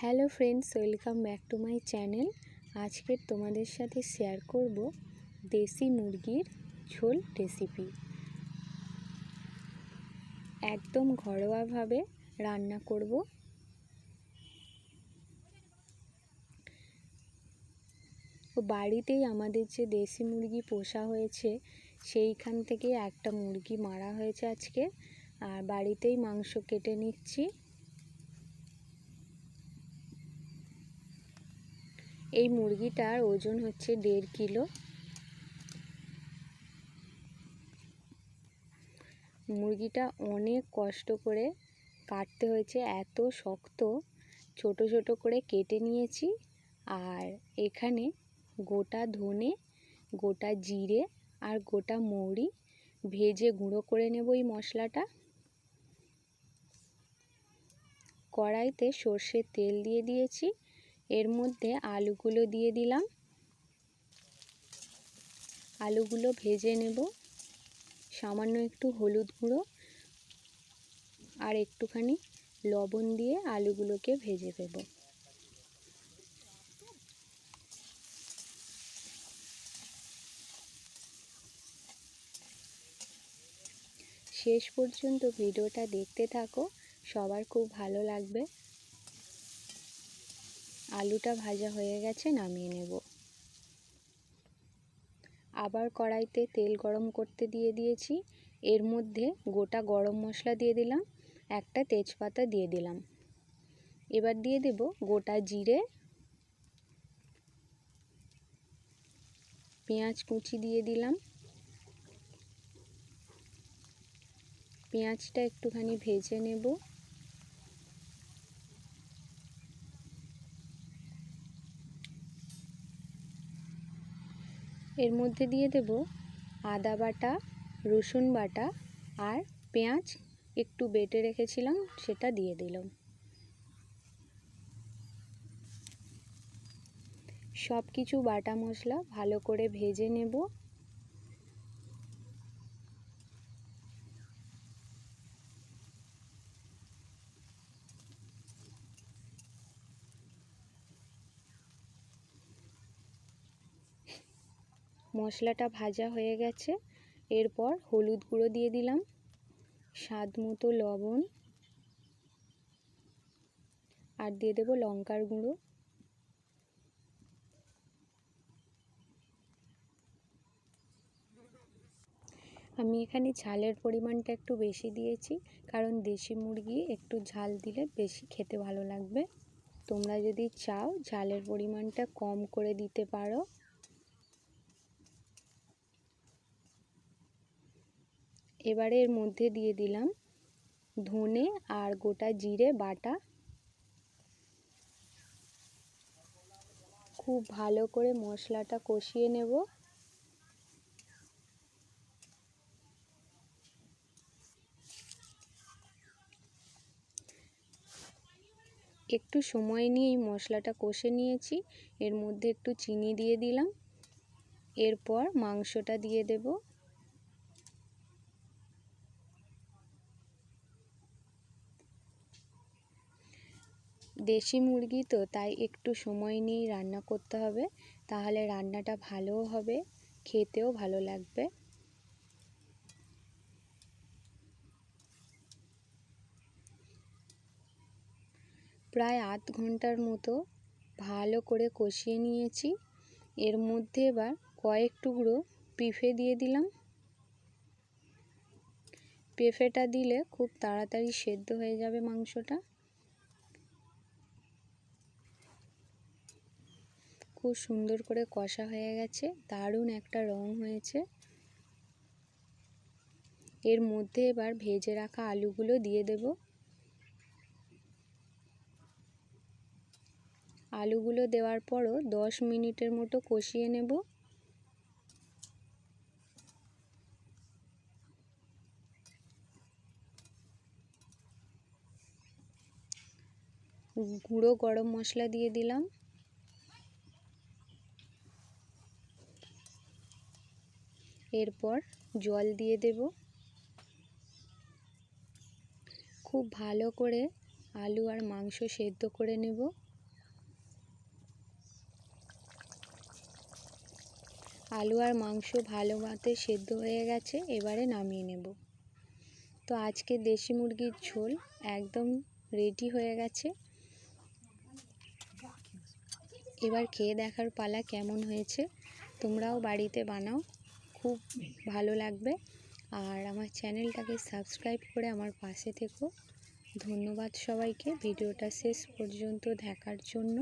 Hello friends, welcome back to my channel. আজকে তোমাদের সাথে শেয়ার করব দেশি মুরগির ঝোল রেসিপি। একদম ঘরোয়াভাবে রান্না করব। বাড়িতেই আমাদের যে দেশি মুরগি পোষা হয়েছে সেইখান থেকে একটা মুরগি মারা হয়েছে আজকে, আর বাড়িতেই মাংস কেটে নিচ্ছি। এই মুরগিটার ওজন হচ্ছে 1.5 কিলো। মুরগিটা অনেক কষ্ট করে কাটতে হয়েছে, এত শক্ত। ছোট ছোট করে কেটে নিয়েছি। আর এখানে গোটা ধনে, গোটা জিরে আর গোটা মৌরি ভেজে গুঁড়ো করে নেব এই মশলাটা। কড়াইতে সর্ষের তেল দিয়ে দিয়েছি, এর মধ্যে আলুগুলো দিয়ে দিলাম। আলুগুলো ভেজে নেব। সামান্য একটু হলুদ গুঁড়ো আর একটুখানি লবণ দিয়ে আলুগুলোকে ভেজে নেব। শেষ পর্যন্ত ভিডিওটা দেখতে থাকো, সবার খুব ভালো লাগবে। আলুটা ভাজা হয়ে গেছে, নামিয়ে নেব। আবার কড়াইতে তেল গরম করতে দিয়ে দিয়েছি, এর মধ্যে গোটা গরম মশলা দিয়ে দিলাম, একটা তেজপাতা দিয়ে দিলাম। এবার দিয়ে দেব গোটা জিরে, পেঁয়াজ কুচি দিয়ে দিলাম। পেঁয়াজটা একটুখানি ভেজে নেব। এর মধ্যে দিয়ে দেব আদা বাটা, রসুন বাটা আর পেঁয়াজ একটু বেটে রেখেছিলাম, সেটা দিয়ে দিলাম। সব কিছু বাটা মশলা ভালো করে ভেজে নেব। মশলাটা ভাজা হয়ে গেছে, এরপর হলুদ গুঁড়ো দিয়ে দিলাম, স্বাদ মতো লবণ, আর দিয়ে দেব লঙ্কার গুঁড়ো। আমি এখানে ঝালের পরিমাণটা একটু বেশি দিয়েছি, কারণ দেশি মুরগি একটু ঝাল দিলে বেশি খেতে ভালো লাগবে। তোমরা যদি চাও ঝালের পরিমাণটা কম করে দিতে পারো। এবারে এর মধ্যে দিয়ে দিলাম ধনে আর গোটা জিরে বাটা। খুব ভালো করে মশলাটা কষিয়ে নেব। একটু সময় নিয়ে এই মশলাটা কষে নিয়েছি, এর মধ্যে একটু চিনি দিয়ে দিলাম। এরপর মাংসটা দিয়ে দেব। দেশি মুরগি তো, তাই একটু সময় নিয়ে রান্না করতে হবে, তাহলে রান্নাটা ভালোও হবে, খেতেও ভালো লাগবে। প্রায় আধ ঘন্টার মতো ভালো করে কষিয়ে নিয়েছি। এর মধ্যে এবার কয়েক টুকরো পেঁপে দিয়ে দিলাম। পেঁপেটা দিলে খুব তাড়াতাড়ি সেদ্ধ হয়ে যাবে মাংসটা। খুব সুন্দর করে কষা হয়ে গেছে, দারুণ একটা রং হয়েছে। এর মধ্যে এবার ভেজে রাখা আলুগুলো দিয়ে দেব। আলুগুলো দেওয়ার পরও 10 মিনিটের মতো কষিয়ে নেব। গুঁড়ো গরম মশলা দিয়ে দিলাম। এরপর জল দিয়ে দেব। খুব ভালো করে আলু আর মাংস সেদ্ধ করে নেব। আলু আর মাংস ভালো মতো সেদ্ধ হয়ে গেছে, এবারে নামিয়ে নেব। তো আজকে দেশি মুরগির ঝোল একদম রেডি হয়ে গেছে। এবার খেয়ে দেখার পালা কেমন হয়েছে। তোমরাও বাড়িতে বানাও, খুব ভালো লাগবে। আর আমার চ্যানেলটাকে সাবস্ক্রাইব করে আমার পাশে থেকো। ধন্যবাদ সবাইকে ভিডিওটা শেষ পর্যন্ত দেখার জন্য।